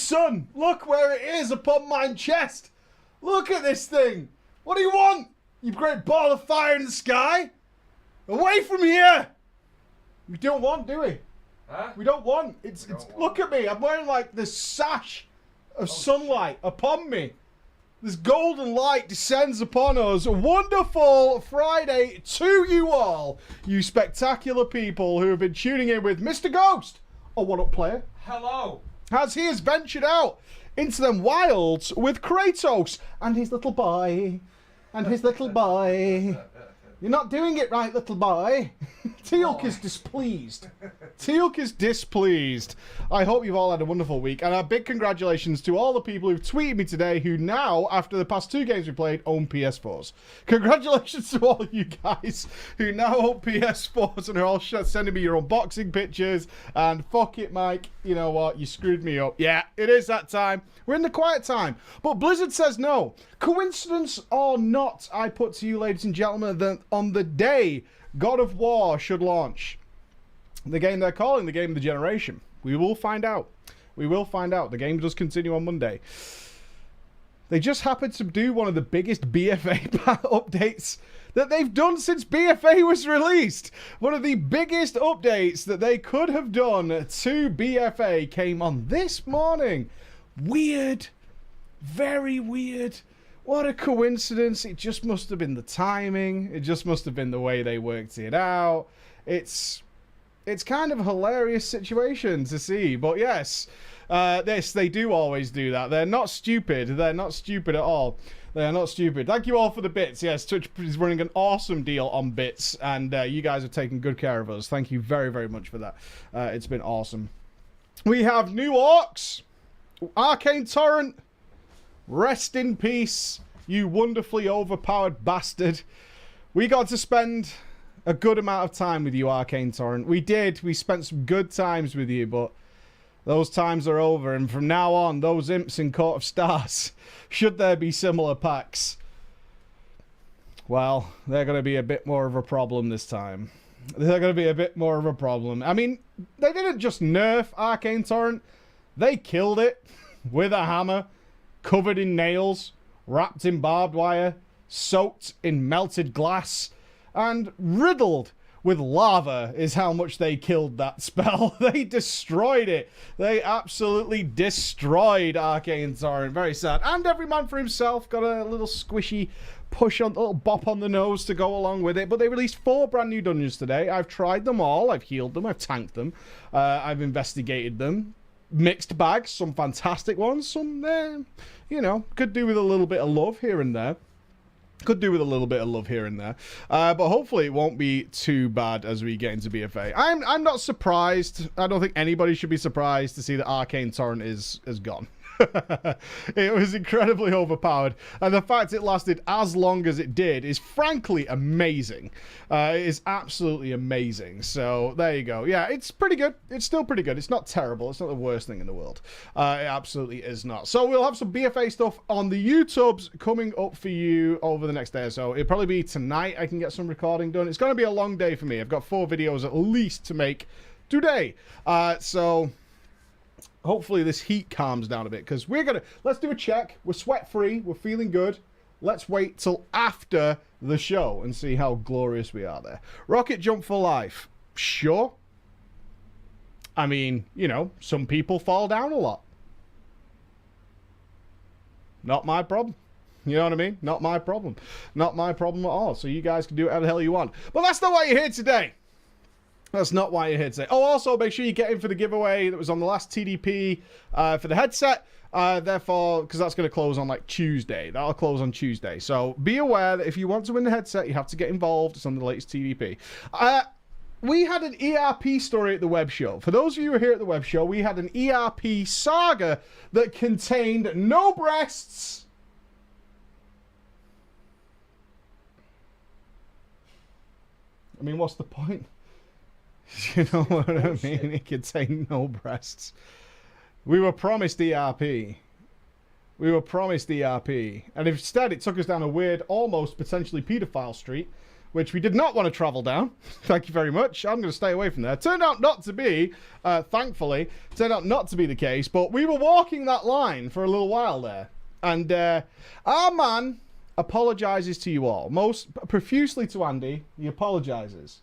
sun. Look where it is upon mine chest. Look at this thing. What do you want? You great ball of fire in the sky? Away from here. We don't want, do we? Huh? We don't want. It's look at me. I'm wearing like this sash of sunlight upon me. This golden light descends upon us. A wonderful Friday to you all, you spectacular people who have been tuning in with Mr. Ghost, a one-up player. Hello. As he has ventured out into them wilds with Kratos and his little boy. And his little boy. You're not doing it right, little boy. Teal'c is displeased. Teal'c is displeased. I hope you've all had a wonderful week. And a big congratulations to all the people who've tweeted me today who now, after the past 2 games we played, own PS4s. Congratulations to all you guys who now own PS4s and are all sending me your unboxing pictures. And fuck it, Mike. You know what? You screwed me up. Yeah, it is that time. We're in the quiet time. But Blizzard says no. Coincidence or not, I put to you, ladies and gentlemen, that on the day God of War should launch, the game they're calling the game of the generation, we will find out. We will find out. The game does continue on Monday. They just happened to do one of the biggest BFA updates that they've done since BFA was released. One of the biggest updates that they could have done to BFA came on this morning. Weird. Very weird. What a coincidence. It just must have been the timing. It just must have been the way they worked it out. It's kind of a hilarious situation to see. But yes, they do always do that. They're not stupid. They're not stupid at all. They are not stupid. Thank you all for the bits. Yes, Twitch is running an awesome deal on bits. And you guys have taken good care of us. Thank you very, very much for that. It's been awesome. We have new orcs. Arcane Torrent. Rest in peace, you wonderfully overpowered bastard. We got to spend a good amount of time with you, Arcane Torrent. We did. We spent some good times with you, but those times are over. And from now on, those imps in Court of Stars, should there be similar packs, well, they're going to be a bit more of a problem this time. They're going to be a bit more of a problem. I mean, they didn't just nerf Arcane Torrent. They killed it with a hammer. Covered in nails, wrapped in barbed wire, soaked in melted glass, and riddled with lava is how much they killed that spell. They destroyed it. They absolutely destroyed Arcane Torrent. Very sad. And every man for himself got a little squishy push on, a little bop on the nose to go along with it. But they released 4 brand new dungeons today. I've tried them all. I've healed them. I've tanked them. I've investigated them. Mixed bags, some fantastic ones, some, you know, could do with a little bit of love here and there. Could do with a little bit of love here and there. But hopefully it won't be too bad as we get into BFA. I'm not surprised. I don't think anybody should be surprised to see that Arcane Torrent is gone. It was incredibly overpowered, and the fact it lasted as long as it did is frankly amazing. It is absolutely amazing. So there you go. Yeah, it's pretty good. It's still pretty good. It's not terrible. It's not the worst thing in the world. It absolutely is not. So we'll have some BFA stuff on the YouTubes coming up for you over the next day or so. It'll probably be tonight I can get some recording done. It's going to be a long day for me. I've got 4 videos at least to make today. So hopefully this heat calms down a bit, because let's do a check. We're sweat free. We're feeling good. Let's wait till after the show and see how glorious we are there. Rocket jump for life. Sure. I mean, you know, some people fall down a lot. Not my problem. You know what I mean? Not my problem. Not my problem at all. So you guys can do whatever the hell you want. But that's not why you're here today. That's not why you're here today. Oh, also, make sure you get in for the giveaway that was on the last TDP for the headset. Therefore, because that's going to close on like Tuesday. That'll close on Tuesday. So be aware that if you want to win the headset, you have to get involved. It's on the latest TDP. We had an ERP story at the web show. For those of you who are here at the web show, we had an ERP saga that contained no breasts. I mean, what's the point? You know what I mean? It contained no breasts. We were promised ERP. We were promised ERP. And instead, it took us down a weird, almost potentially pedophile street which we did not want to travel down. Thank you very much. I'm going to stay away from there. Turned out not to be, thankfully, turned out not to be the case, but we were walking that line for a little while there. And our man apologizes to you all, most profusely to Andy. He apologizes.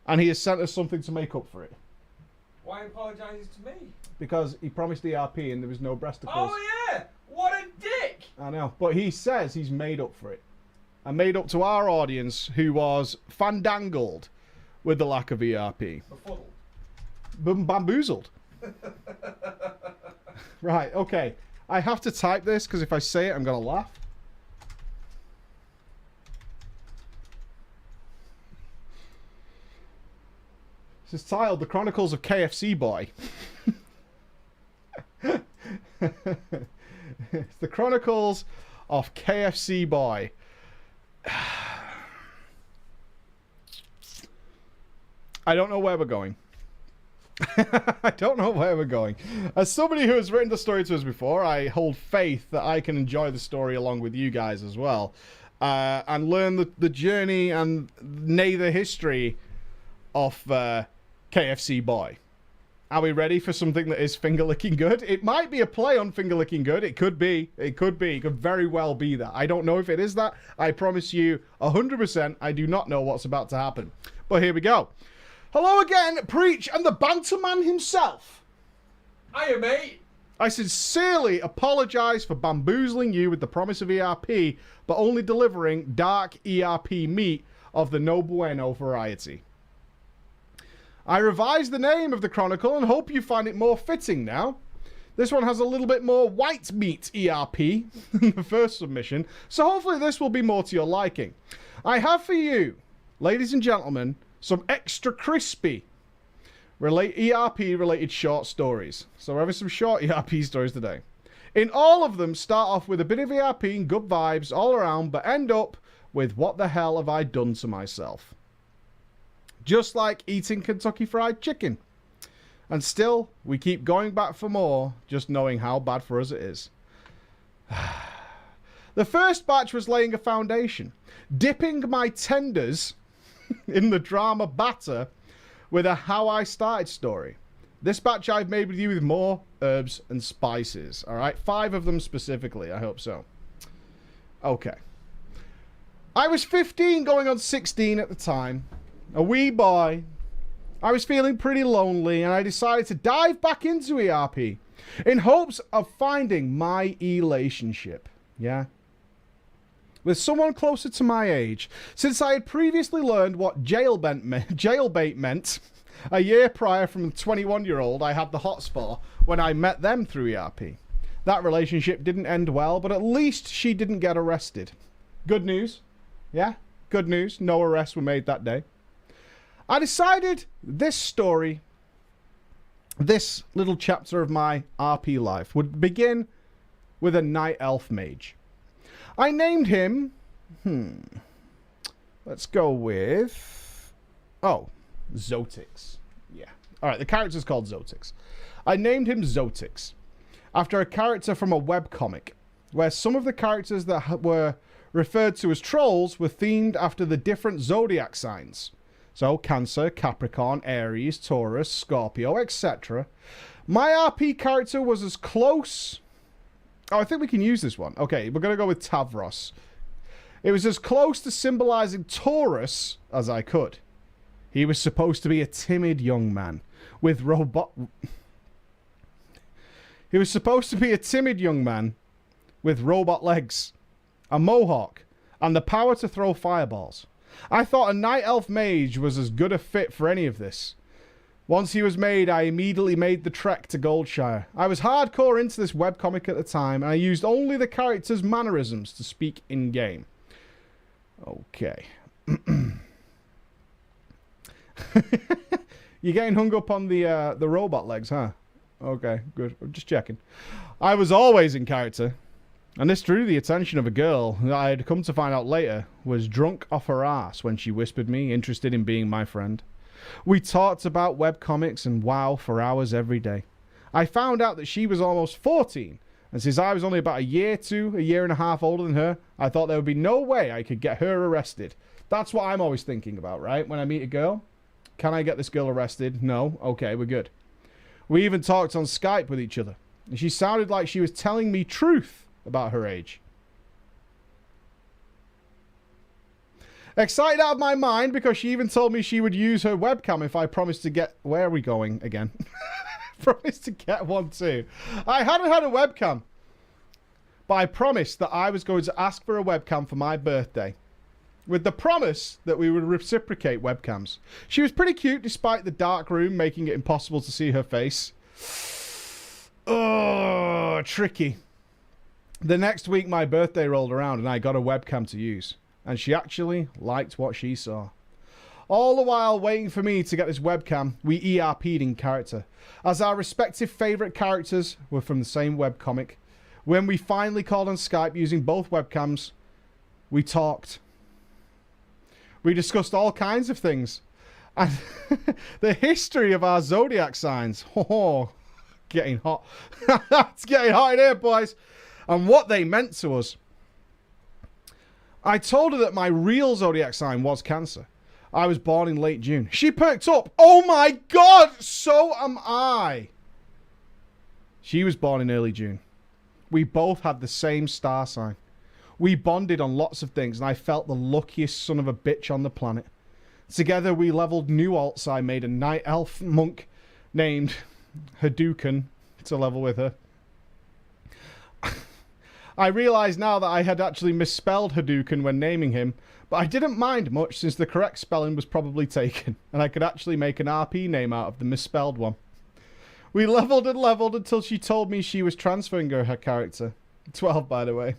And he has sent us something to make up for it. Why apologizes to me? Because he promised ERP and there was no breasticles. Oh yeah! What a dick! I know. But he says he's made up for it. And made up to our audience who was fandangled with the lack of ERP. Befuddled. Bamboozled. Right, okay. I have to type this because if I say it, I'm going to laugh. This is titled The Chronicles of KFC Boy. It's the Chronicles of KFC Boy. I don't know where we're going. I don't know where we're going. As somebody who has written the story to us before, I hold faith that I can enjoy the story along with you guys as well. And learn the journey and nay the history of KFC Boy. Are we ready for something that is finger-licking good? It might be a play on finger-licking good. It could be. It could be. It could very well be that. I don't know if it is that. I promise you 100% I do not know what's about to happen. But here we go. Hello again, Preach and the Banterman himself. Hiya, mate. I sincerely apologise for bamboozling you with the promise of ERP, but only delivering dark ERP meat of the no bueno variety. I revised the name of the chronicle and hope you find it more fitting now. This one has a little bit more white meat ERP than the first submission, so hopefully this will be more to your liking. I have for you, ladies and gentlemen, some extra crispy ERP-related short stories. So we're having some short ERP stories today. In all of them, start off with a bit of ERP and good vibes all around, but end up with what the hell have I done to myself? Just like eating Kentucky Fried Chicken. And still, we keep going back for more, just knowing how bad for us it is. The first batch was laying a foundation, dipping my tenders in the drama batter with a how I started story. This batch I've made with you with more herbs and spices. All right, 5 of them specifically. I hope so. Okay. I was 15 going on 16 at the time. A wee boy. I was feeling pretty lonely and I decided to dive back into ERP in hopes of finding my relationship. Yeah. With someone closer to my age, since I had previously learned what jailbait meant a year prior from the 21-year-old I had the hots for when I met them through ERP. That relationship didn't end well, but at least she didn't get arrested. Good news. Yeah, good news. No arrests were made that day. I decided this story, this little chapter of my RP life, would begin with a night elf mage. I named him, let's go with, Zotix. Yeah. All right, the character's called Zotix. I named him Zotix after a character from a webcomic where some of the characters that were referred to as trolls were themed after the different zodiac signs. So, Cancer, Capricorn, Aries, Taurus, Scorpio, etc. My RP character was as close... Oh, I think we can use this one. Okay, we're going to go with Tavros. It was as close to symbolizing Taurus as I could. He was supposed to be a timid young man with He was supposed to be a timid young man with robot legs, a mohawk, and the power to throw fireballs. I thought a night elf mage was as good a fit for any of this. Once he was made, I immediately made the trek to Goldshire. I was hardcore into this webcomic at the time, and I used only the character's mannerisms to speak in-game. Okay. You're getting hung up on the robot legs, huh? Okay, good. I'm just checking. I was always in character. And this drew the attention of a girl who I had come to find out later was drunk off her ass when she whispered me, interested in being my friend. We talked about webcomics and WoW for hours every day. I found out that she was almost 14, and since I was only about a year and a half older than her, I thought there would be no way I could get her arrested. That's what I'm always thinking about, right? When I meet a girl, can I get this girl arrested? No. Okay, we're good. We even talked on Skype with each other. And she sounded like she was telling me truth about her age. Excited out of my mind because she even told me she would use her webcam if I promised to get... Where are we going again? Promised to get one too. I hadn't had a webcam. But I promised that I was going to ask for a webcam for my birthday. With the promise that we would reciprocate webcams. She was pretty cute despite the dark room making it impossible to see her face. Oh, tricky. The next week my birthday rolled around and I got a webcam to use. And she actually liked what she saw. All the while waiting for me to get this webcam, we ERP'd in character. As our respective favourite characters were from the same webcomic. When we finally called on Skype using both webcams, we talked. We discussed all kinds of things. And the history of our zodiac signs. Oh, getting hot. It's getting hot in here, boys. And what they meant to us. I told her that my real zodiac sign was Cancer. I was born in late June. She perked up. Oh my God, so am I. She was born in early June. We both had the same star sign. We bonded on lots of things, and I felt the luckiest son of a bitch on the planet. Together, we leveled new alts. I made a night elf monk named Hadouken to level with her. I realised now that I had actually misspelled Hadouken when naming him, but I didn't mind much since the correct spelling was probably taken, and I could actually make an RP name out of the misspelled one. We leveled and leveled until she told me she was transferring her character. 12, by the way.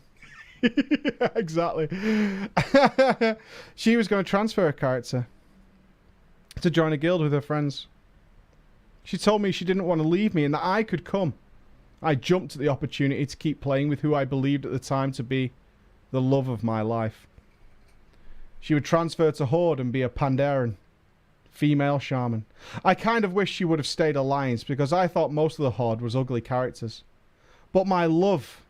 Yeah, exactly. She was going to transfer her character to join a guild with her friends. She told me she didn't want to leave me and that I could come. I jumped at the opportunity to keep playing with who I believed at the time to be the love of my life. She would transfer to Horde and be a Pandaren, female shaman. I kind of wish she would have stayed Alliance because I thought most of the Horde was ugly characters. But my love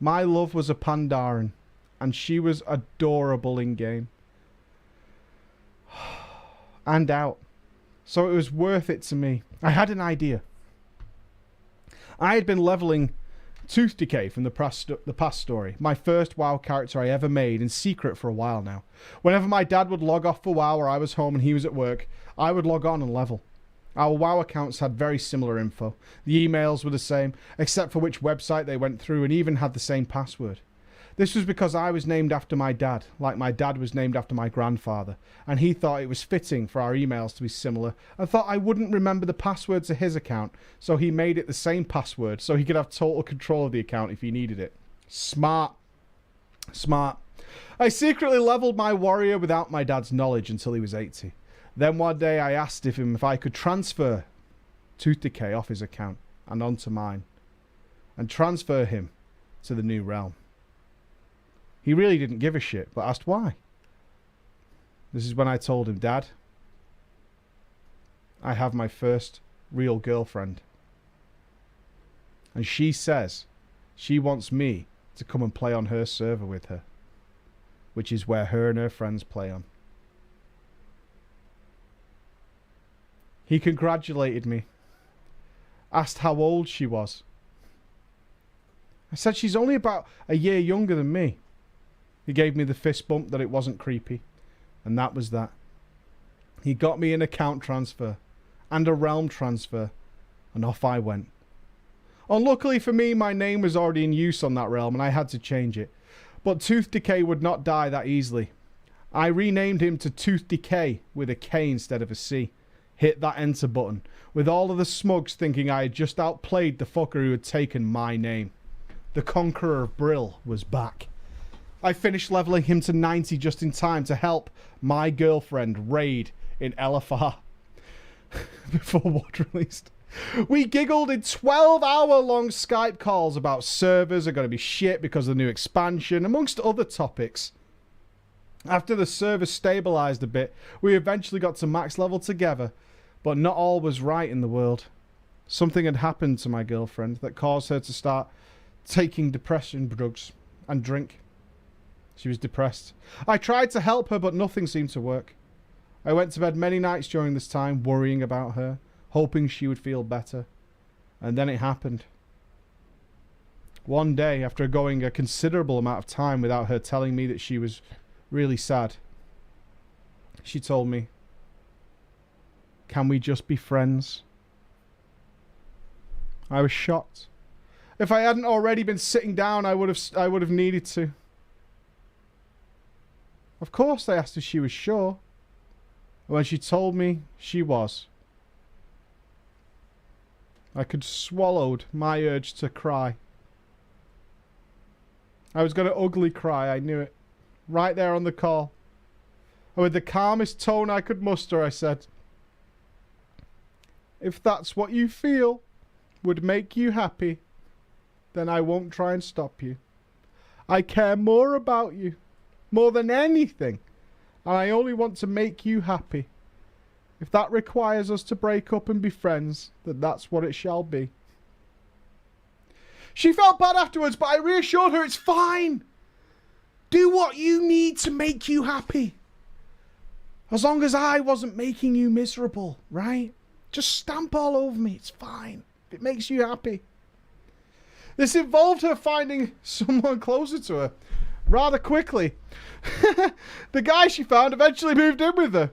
was a Pandaren, and she was adorable in-game. And out. So it was worth it to me. I had an idea. I had been leveling Tooth Decay from the past story, my first WoW character I ever made in secret for a while now. Whenever my dad would log off for WoW or I was home and he was at work, I would log on and level. Our WoW accounts had very similar info. The emails were the same, except for which website they went through, and even had the same password. This was because I was named after my dad, like my dad was named after my grandfather, and he thought it was fitting for our emails to be similar, and thought I wouldn't remember the password to his account, so he made it the same password, so he could have total control of the account if he needed it. Smart. Smart. I secretly leveled my warrior without my dad's knowledge until he was 80. Then one day I asked him if I could transfer Tooth Decay off his account and onto mine, and transfer him to the new realm. He really didn't give a shit, but asked why. This is when I told him, Dad, I have my first real girlfriend. And she says she wants me to come and play on her server with her, which is where her and her friends play on. He congratulated me, asked how old she was. I said she's only about a year younger than me. He gave me the fist bump that it wasn't creepy. And that was that. He got me an account transfer and a realm transfer. And off I went. Unluckily for me, my name was already in use on that realm and I had to change it. But Tooth Decay would not die that easily. I renamed him to Tooth Decay with a K instead of a C. Hit that enter button, with all of the smugs thinking I had just outplayed the fucker who had taken my name. The Conqueror of Brill was back. I finished leveling him to 90 just in time to help my girlfriend raid in LFR before WoD released. We giggled in 12-hour-long Skype calls about servers are going to be shit because of the new expansion, amongst other topics. After the server stabilized a bit, we eventually got to max level together, but not all was right in the world. Something had happened to my girlfriend that caused her to start taking depression drugs and drink. She was depressed. I tried to help her, but nothing seemed to work. I went to bed many nights during this time, worrying about her, hoping she would feel better. And then it happened. One day, after going a considerable amount of time without her telling me that she was really sad, she told me, "Can we just be friends?" I was shocked. If I hadn't already been sitting down, I would have needed to. Of course, I asked if she was sure. And when she told me she was, I could swallowed my urge to cry. I was going to ugly cry, I knew it. Right there on the call. And with the calmest tone I could muster, I said, "If that's what you feel would make you happy, then I won't try and stop you. I care more about you, more than anything, and I only want to make you happy. If that requires us to break up and be friends, then that's what it shall be." She felt bad afterwards, but I reassured her it's fine. Do what you need to make you happy. As long as I wasn't making you miserable, right? Just stamp all over me, it's fine. If it makes you happy. This involved her finding someone closer to her rather quickly. The guy she found eventually moved in with her.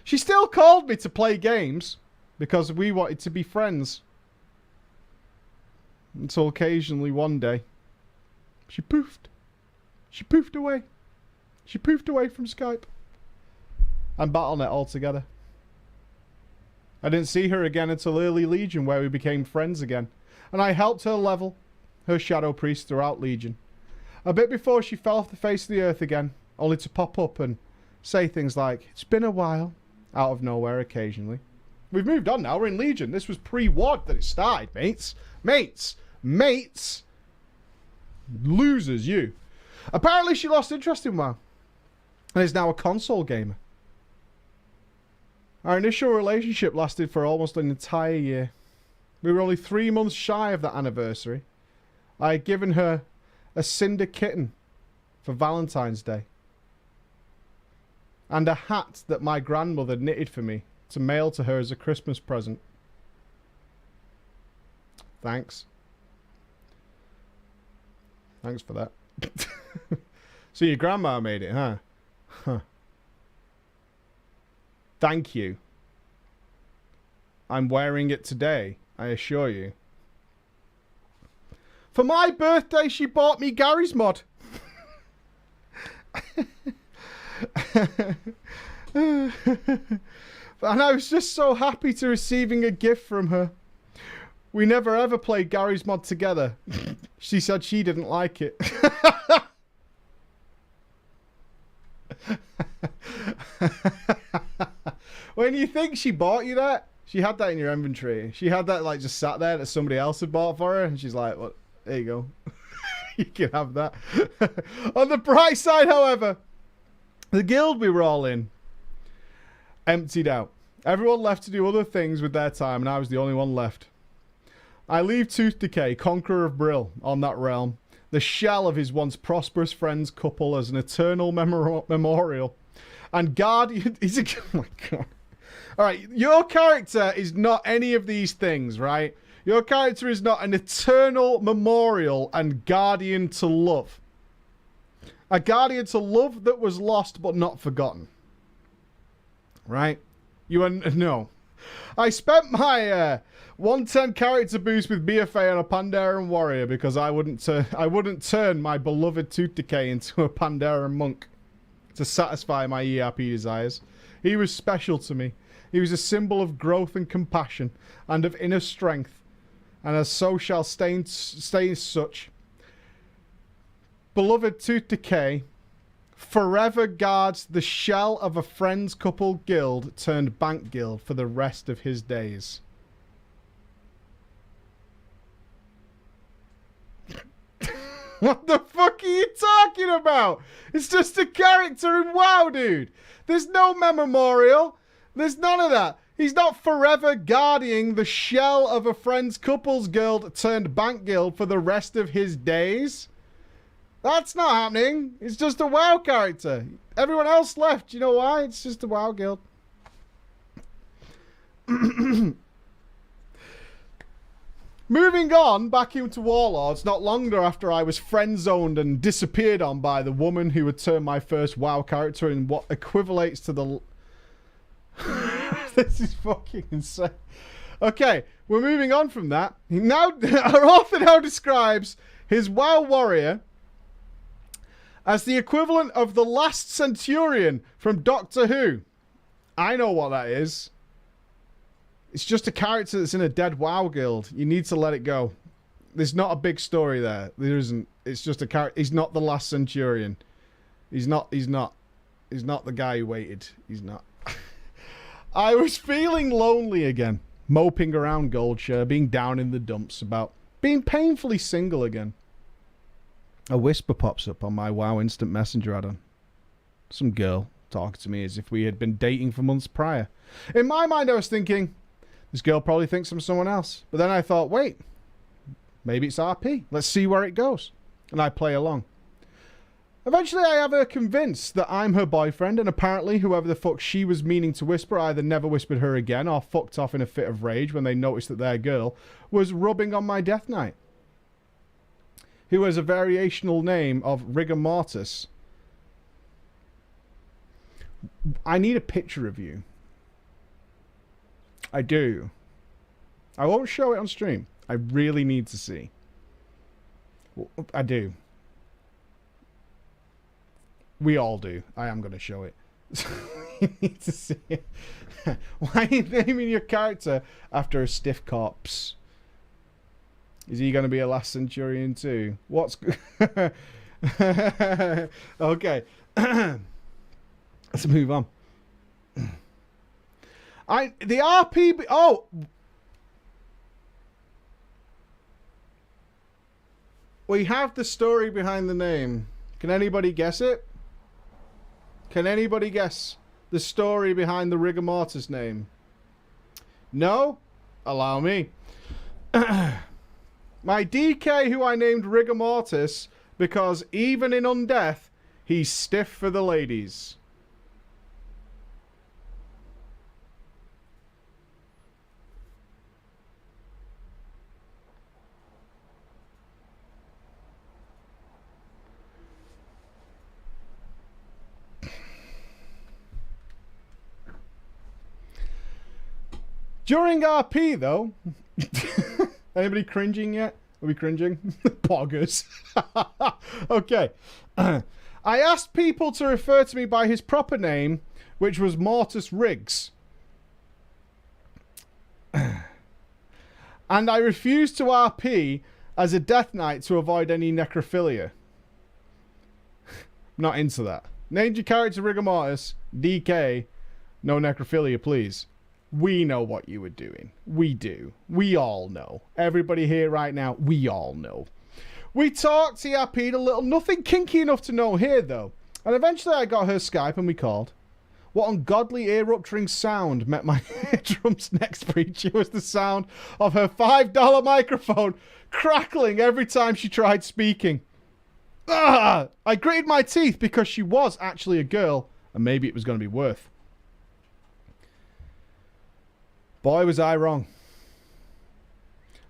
She still called me to play games because we wanted to be friends. Until occasionally one day, she poofed. She poofed away. She poofed away from Skype and Battle.net altogether. I didn't see her again until early Legion, where we became friends again, and I helped her level her Shadow Priest throughout Legion. A bit before she fell off the face of the earth again, only to pop up and say things like, "It's been a while," out of nowhere occasionally. We've moved on now, we're in Legion. This was pre-WOD that it started, mates. Mates! Losers, you. Apparently she lost interest in WoW, and is now a console gamer. Our initial relationship lasted for almost an entire year. We were only 3 months shy of that anniversary. I had given her a cinder kitten for Valentine's Day, and a hat that my grandmother knitted for me to mail to her as a Christmas present. Thanks. Thanks for that. So your grandma made it, huh? Huh. Thank you. I'm wearing it today, I assure you. For my birthday, she bought me Gary's Mod. And I was just so happy to receiving a gift from her. We never ever played Gary's Mod together. She said she didn't like it. When you think she bought you that, she had that in your inventory. She had that like just sat there that somebody else had bought for her, and she's like, "Well, there you go. You can have that." On the bright side, however, the guild we were all in emptied out. Everyone left to do other things with their time, and I was the only one left. I leave Tooth Decay, Conqueror of Brill, on that realm, the shell of his once prosperous friends couple, as an eternal memorial. And Guardian... oh my God. Alright, your character is not any of these things, right? Your character is not an eternal memorial and guardian to love. A guardian to love that was lost but not forgotten. Right? You are... No. I spent my 110 character boost with BFA on a Pandaren warrior because I wouldn't turn my beloved Tooth Decay into a Pandaren monk to satisfy my ERP desires. He was special to me. He was a symbol of growth and compassion and of inner strength, and as so shall stay such. Beloved Tooth Decay forever guards the shell of a friends couple guild turned bank guild for the rest of his days. What the fuck are you talking about? It's just a character in WoW, dude. There's no memorial. There's none of that. He's not forever guarding the shell of a friends couples guild turned bank guild for the rest of his days. That's not happening. It's just a WoW character. Everyone else left. You know why? It's just a WoW guild. Moving on back into Warlords, not long after I was friend-zoned and disappeared on by the woman who had turned my first WoW character in what equivalates to the... This is fucking insane. Okay, we're moving on from that. Now, our author now describes his WoW warrior as the equivalent of the last Centurion from Doctor Who. I know what that is. It's just a character that's in a dead WoW guild. You need to let it go. There's not a big story there. There isn't. It's just a character. He's not the last Centurion. He's not. He's not the guy who waited. He's not. I was feeling lonely again. Moping around Goldshire, being down in the dumps about being painfully single again. A whisper pops up on my WoW Instant Messenger add-on. Some girl talking to me as if we had been dating for months prior. In my mind, I was thinking, this girl probably thinks I'm someone else. But then I thought, wait, maybe it's RP. Let's see where it goes. And I play along. Eventually, I have her convinced that I'm her boyfriend, and apparently whoever the fuck she was meaning to whisper either never whispered her again or fucked off in a fit of rage when they noticed that their girl was rubbing on my death knight, who has a variational name of Rigor Mortis. I need a picture of you. I do. I won't show it on stream. I really need to see. I do. We all do. I am going to show it. You need to see it. Why are you naming your character after a stiff corpse? Is he going to be a last Centurion too? What's... Okay. Let's move on. The RP... Oh! We have the story behind the name. Can anybody guess it? Can anybody guess the story behind the Rigor Mortis name? No? Allow me. My DK, who I named Rigor Mortis, because even in undeath, he's stiff for the ladies. During RP, though... Anybody cringing yet? Are we cringing? Poggers. Okay. I asked people to refer to me by his proper name, which was Mortis Riggs. And I refused to RP as a Death Knight to avoid any necrophilia. Not into that. Named your character Rigor Mortis, DK, no necrophilia, please. We know what you were doing. We do. We all know. Everybody here right now, we all know. We talked, he RP'd a little. Nothing kinky enough to know here, though. And eventually I got her Skype and we called. What ungodly ear-rupturing sound met my eardrums next breach? It was the sound of her $5 microphone crackling every time she tried speaking. Ah! I gritted my teeth because she was actually a girl, and maybe it was going to be worth. Boy, was I wrong.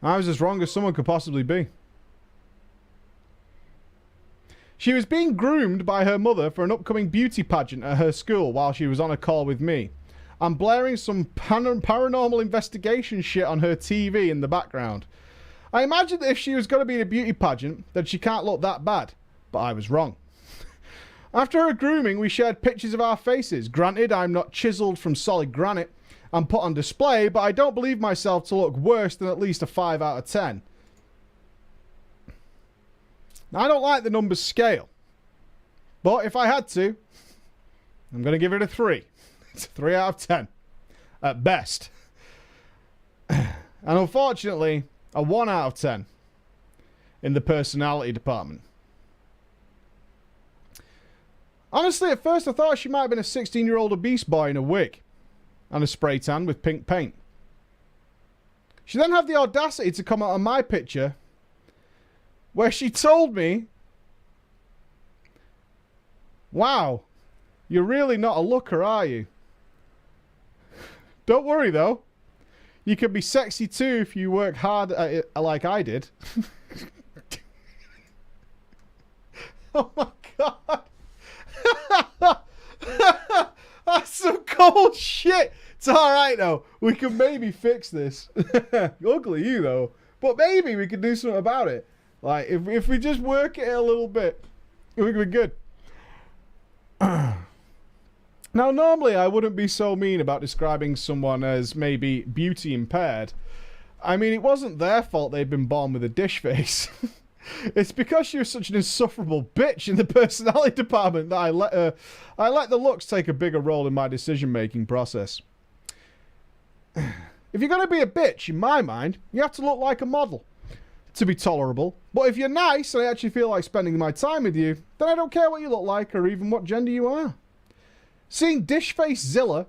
I was as wrong as someone could possibly be. She was being groomed by her mother for an upcoming beauty pageant at her school while she was on a call with me. I'm blaring some paranormal investigation shit on her TV in the background. I imagined that if she was going to be in a beauty pageant, then she can't look that bad. But I was wrong. After her grooming, we shared pictures of our faces. Granted, I'm not chiseled from solid granite and put on display, but I don't believe myself to look worse than at least a 5 out of 10. I don't like the numbers scale, but if I had to, I'm going to give it a 3. It's a 3 out of 10, at best. And unfortunately, a 1 out of 10 in the personality department. Honestly, at first I thought she might have been a 16-year-old obese boy in a wig and a spray tan with pink paint. She then had the audacity to comment on my picture where she told me Wow. You're really not a looker, are you? Don't worry, though. You can be sexy, too, if you work hard at it like I did. Oh, my God. That's some cold shit. It's alright, though. We can maybe fix this. Ugly you, though. But maybe we can do something about it. Like, if we just work it a little bit, we can be good. Now, normally I wouldn't be so mean about describing someone as maybe beauty impaired. I mean, it wasn't their fault they'd been born with a dish face. It's because you're such an insufferable bitch in the personality department that I let the looks take a bigger role in my decision-making process. If you're going to be a bitch, in my mind, you have to look like a model to be tolerable. But if you're nice and I actually feel like spending my time with you, then I don't care what you look like or even what gender you are. Seeing Dish Face Zilla,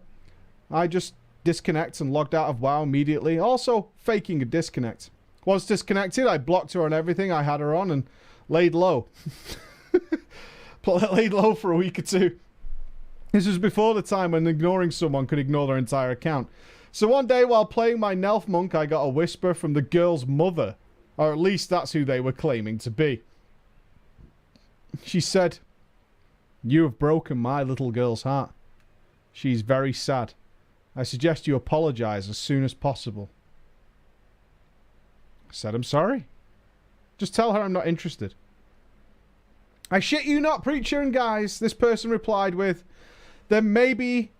I just disconnect and logged out of WoW immediately. Also, faking a disconnect. Once disconnected, I blocked her on everything I had her on and laid low. Laid low for a week or two. This was before the time when ignoring someone could ignore their entire account. So one day while playing my Nelf Monk, I got a whisper from the girl's mother. Or at least that's who they were claiming to be. She said, "You have broken my little girl's heart. She's very sad. I suggest you apologize as soon as possible." I said, "I'm sorry. Just tell her I'm not interested." "I shit you not, preacher and guys," this person replied with, "Then maybe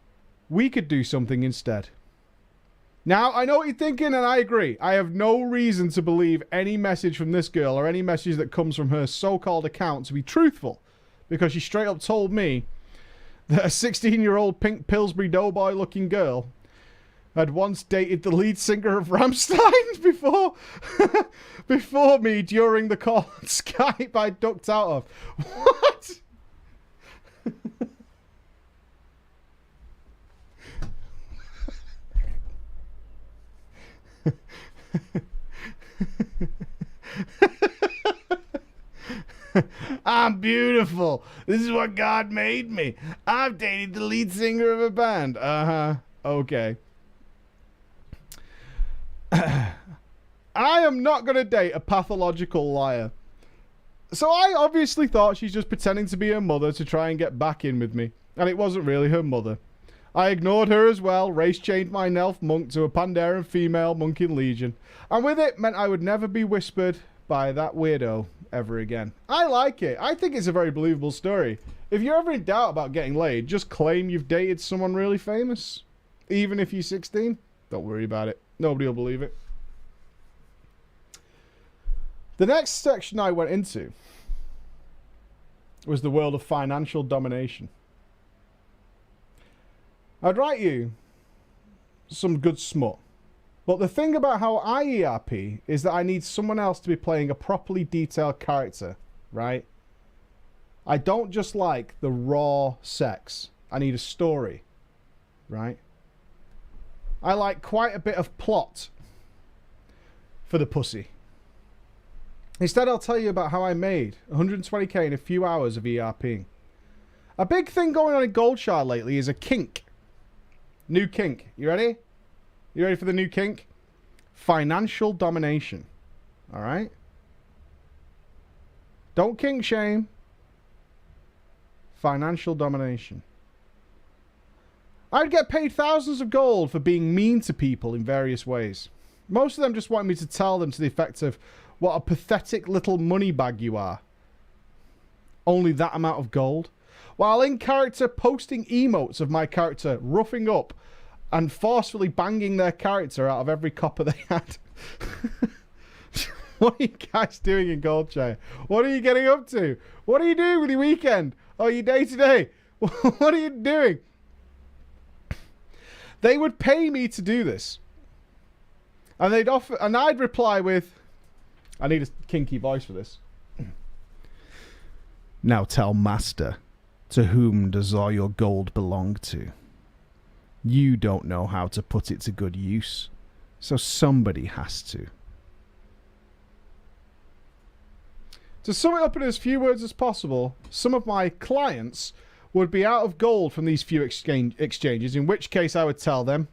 we could do something instead." Now, I know what you're thinking, and I agree. I have no reason to believe any message from this girl or any message that comes from her so-called account to be truthful, because she straight up told me that a 16-year-old pink Pillsbury Doughboy-looking girl had once dated the lead singer of Rammstein before me during the call on Skype I ducked out of. What? "I'm beautiful. This is what God made me. I've dated the lead singer of a band." Uh-huh. Okay. I am not going to date a pathological liar. So I obviously thought she's just pretending to be her mother to try and get back in with me. And it wasn't really her mother. I ignored her as well, race chained my Nelf Monk to a Pandaren female monk in Legion. And with it meant I would never be whispered by that weirdo ever again. I like it. I think it's a very believable story. If you're ever in doubt about getting laid, just claim you've dated someone really famous. Even if you're 16, don't worry about it. Nobody will believe it. The next section I went into was the world of financial domination. I'd write you some good smut. But the thing about how I ERP is that I need someone else to be playing a properly detailed character, right? I don't just like the raw sex. I need a story, right? I like quite a bit of plot for the pussy. Instead, I'll tell you about how I made 120k in a few hours of ERPing. A big thing going on in Goldshard lately is a kink. New kink. You ready? You ready for the new kink? Financial domination. Alright? Don't kink shame. Financial domination. I'd get paid thousands of gold for being mean to people in various ways. Most of them just want me to tell them to the effect of, "What a pathetic little money bag you are." Only that amount of gold. While in character posting emotes of my character roughing up and forcefully banging their character out of every copper they had. What are you guys doing in Goldshire? What are you getting up to? What are you doing with your weekend? Or your day to day? What are you doing? They would pay me to do this. And they'd offer, and I'd reply with, I need a kinky voice for this. "Now tell master, to whom does all your gold belong to? You don't know how to put it to good use, so somebody has to." To sum it up in as few words as possible, some of my clients would be out of gold from these few exchanges, in which case I would tell them,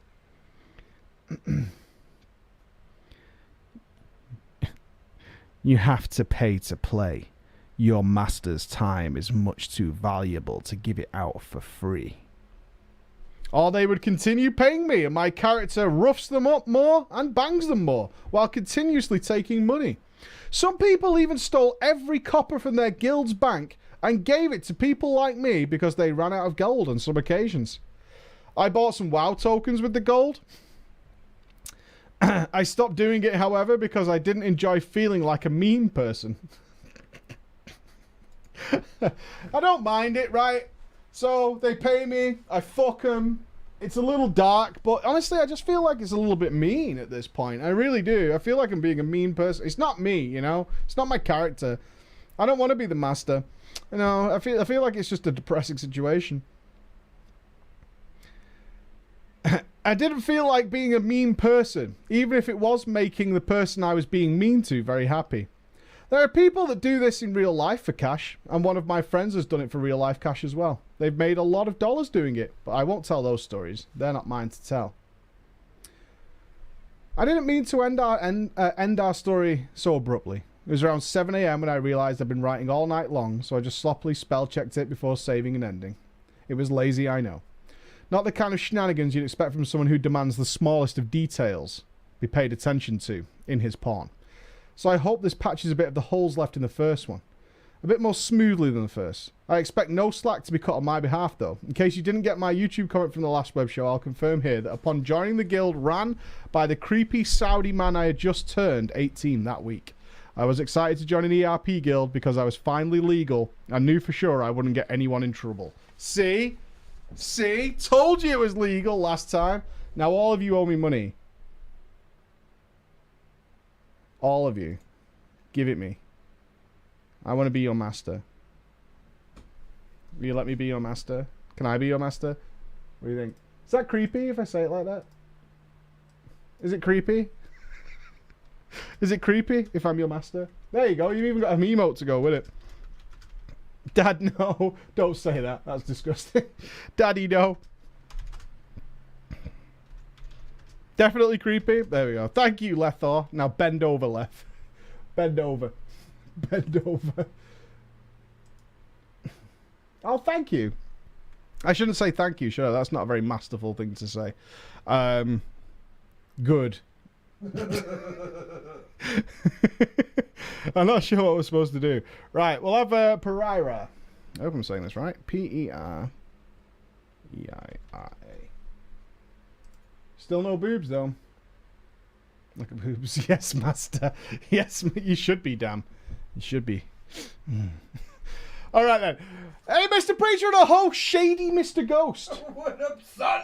you have to pay to play. Your master's time is much too valuable to give it out for free. Or they would continue paying me, and my character roughs them up more and bangs them more, while continuously taking money. Some people even stole every copper from their guild's bank and gave it to people like me because they ran out of gold on some occasions. I bought some WoW tokens with the gold. I stopped doing it, however, because I didn't enjoy feeling like a mean person. I don't mind it, right? So they pay me, I fuck them. It's a little dark, but honestly, I just feel like it's a little bit mean at this point. I really do. I feel like I'm being a mean person. It's not me, you know? It's not my character. I don't want to be the master. You know, I feel like it's just a depressing situation. I didn't feel like being a mean person, even if it was making the person I was being mean to very happy. There are people that do this in real life for cash, and one of my friends has done it for real life cash as well. They've made a lot of dollars doing it, but I won't tell those stories. They're not mine to tell. I didn't mean to end our story so abruptly. It was around 7 AM when I realised I'd been writing all night long, so I just sloppily spell-checked it before saving and ending. It was lazy, I know. Not the kind of shenanigans you'd expect from someone who demands the smallest of details be paid attention to in his porn. So I hope this patches a bit of the holes left in the first one. A bit more smoothly than the first. I expect no slack to be cut on my behalf, though. In case you didn't get my YouTube comment from the last web show, I'll confirm here that upon joining the guild ran by the creepy Saudi man I had just turned 18 that week, I was excited to join an ERP guild because I was finally legal and knew for sure I wouldn't get anyone in trouble. See? See? Told you it was legal last time. Now all of you owe me money. All of you. Give it me. I want to be your master. Will you let me be your master? Can I be your master? What do you think? Is that creepy if I say it like that? Is it creepy? Is it creepy if I'm your master? There you go. You've even got an emote to go with it. Dad, no. Don't say that. That's disgusting. Daddy, no. Definitely creepy. There we go. Thank you, Lethor. Now bend over, Leth. Bend over. Bend over. Oh, thank you. I shouldn't say thank you, should I? That's not a very masterful thing to say. Good. I'm not sure what we're supposed to do. Right, we'll have Pereira. I hope I'm saying this right. Pereira. Still no boobs, though. Look at boobs. Yes, master. Yes, you should be, damn. You should be. All right, then. Hey, Mr. Preacher and a whole shady Mr. Ghost. What up, son?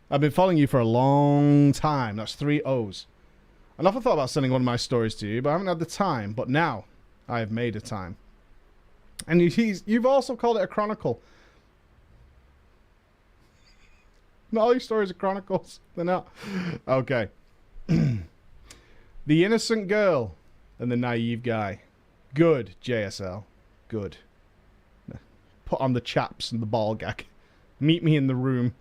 I've been following you for a long time. That's 3 O's. I often thought about sending one of my stories to you, but I haven't had the time. But now, I have made a time. And you've also called it a chronicle. Not all your stories are chronicles. They're not. Okay. The innocent girl and the naive guy. Good, JSL. Good. Put on the chaps and the ball gag. Meet me in the room.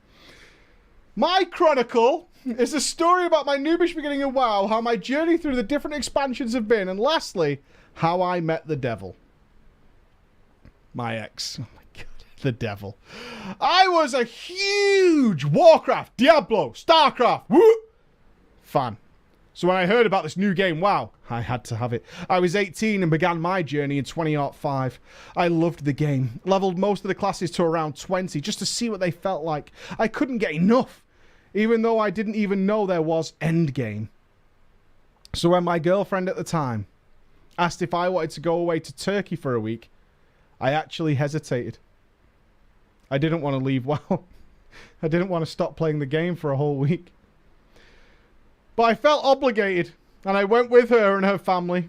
My chronicle is a story about my noobish beginning in WoW, how my journey through the different expansions have been, and lastly, how I met the devil. My ex. Oh my god, the devil. I was a huge Warcraft, Diablo, Starcraft, fan. So when I heard about this new game, WoW, I had to have it. I was 18 and began my journey in 2005. I loved the game. Leveled most of the classes to around 20 just to see what they felt like. I couldn't get enough, even though I didn't even know there was endgame. So when my girlfriend at the time asked if I wanted to go away to Turkey for a week, I actually hesitated. I didn't want to leave WoW. I didn't want to stop playing the game for a whole week. But I felt obligated, and I went with her and her family.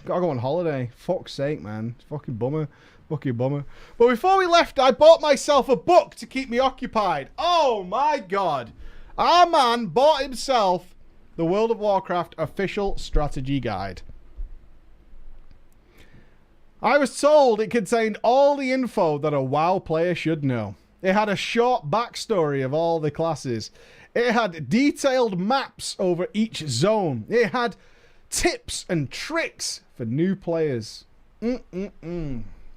Gotta go on holiday. Fuck's sake, man. Fucking bummer. Fucking bummer. But before we left, I bought myself a book to keep me occupied. Oh my god. Our man bought himself the World of Warcraft Official Strategy Guide. I was told it contained all the info that a WoW player should know. It had a short backstory of all the classes. It had detailed maps over each zone. It had tips and tricks for new players.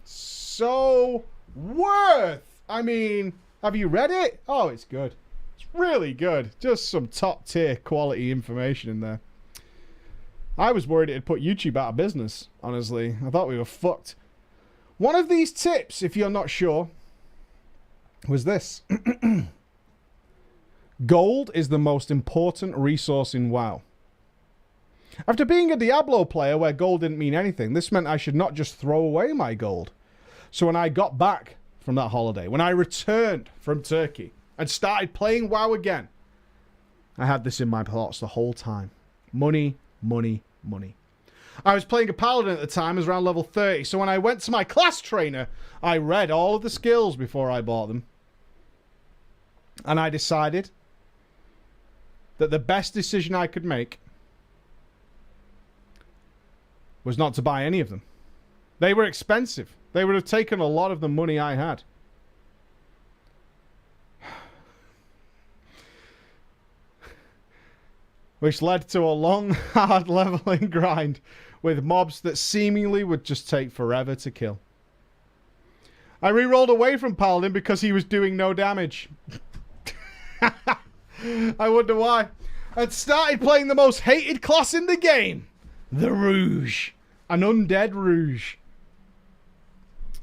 So worth. I mean, have you read it? Oh, it's good. It's really good. Just some top tier quality information in there. I was worried it'd put YouTube out of business, honestly. I thought we were fucked. One of these tips, if you're not sure, was this. Gold is the most important resource in WoW. After being a Diablo player where gold didn't mean anything, this meant I should not just throw away my gold. So when I got back from that holiday, when I returned from Turkey and started playing WoW again, I had this in my thoughts the whole time. Money, money, money. I was playing a paladin at the time, I was around level 30, so when I went to my class trainer, I read all of the skills before I bought them. And I decided that the best decision I could make was not to buy any of them. They were expensive. They would have taken a lot of the money I had. Which led to a long, hard leveling grind with mobs that seemingly would just take forever to kill. I re-rolled away from Paladin because he was doing no damage. I wonder why. And started playing the most hated class in the game. The Rouge. An undead Rouge.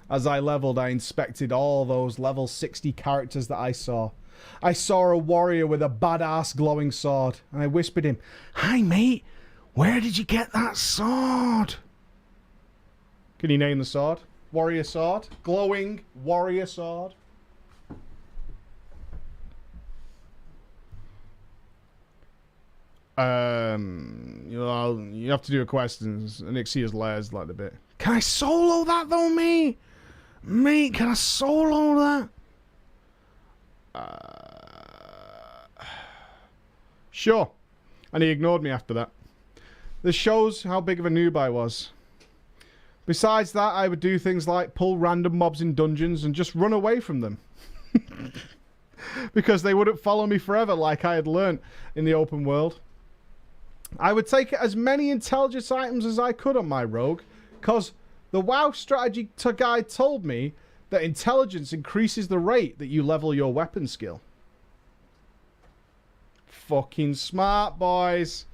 As I leveled, I inspected all those level 60 characters that I saw. I saw a warrior with a badass glowing sword, and I whispered him, "Hi mate, where did you get that sword?" Can you name the sword? Warrior sword? Glowing warrior sword? You have to do a quest, and Ixier's Lairs like the bit. Can I solo that though, mate? Mate, can I solo that? Sure. And he ignored me after that. This shows how big of a noob I was. Besides that, I would do things like pull random mobs in dungeons and just run away from them. Because they wouldn't follow me forever like I had learnt in the open world. I would take as many intelligence items as I could on my rogue, because the WoW strategy guide told me that intelligence increases the rate that you level your weapon skill. Fucking smart, boys.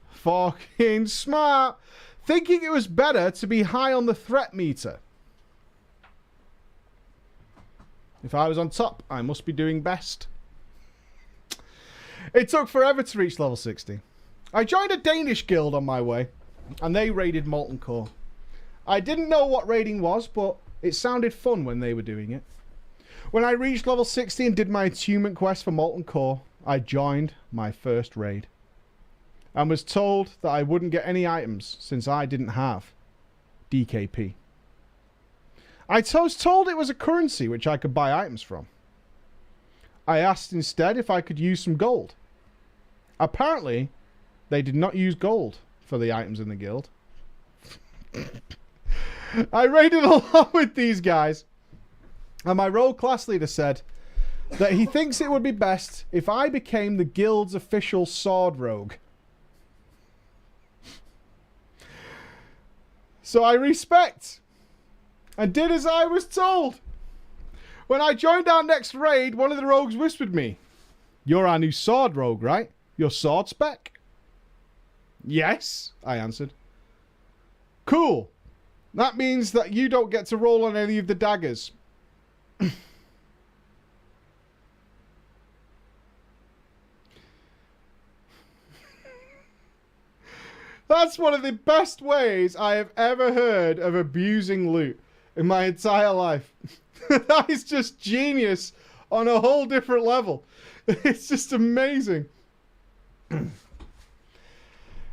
Fucking smart. Thinking it was better to be high on the threat meter. If I was on top, I must be doing best. It took forever to reach level 60. I joined a Danish guild on my way, and they raided Molten Core. I didn't know what raiding was, but it sounded fun when they were doing it. When I reached level 60 and did my attunement quest for Molten Core, I joined my first raid. And was told that I wouldn't get any items since I didn't have DKP. I was told it was a currency which I could buy items from. I asked instead if I could use some gold. Apparently, they did not use gold for the items in the guild. I raided along with these guys, and my rogue class leader said that he thinks it would be best if I became the guild's official sword rogue. So I respect and did as I was told. When I joined our next raid, one of the rogues whispered me, "You're our new sword rogue, right? Your sword spec?" "Yes," I answered. "Cool. That means that you don't get to roll on any of the daggers." That's one of the best ways I have ever heard of abusing loot in my entire life. That is just genius on a whole different level. It's just amazing. It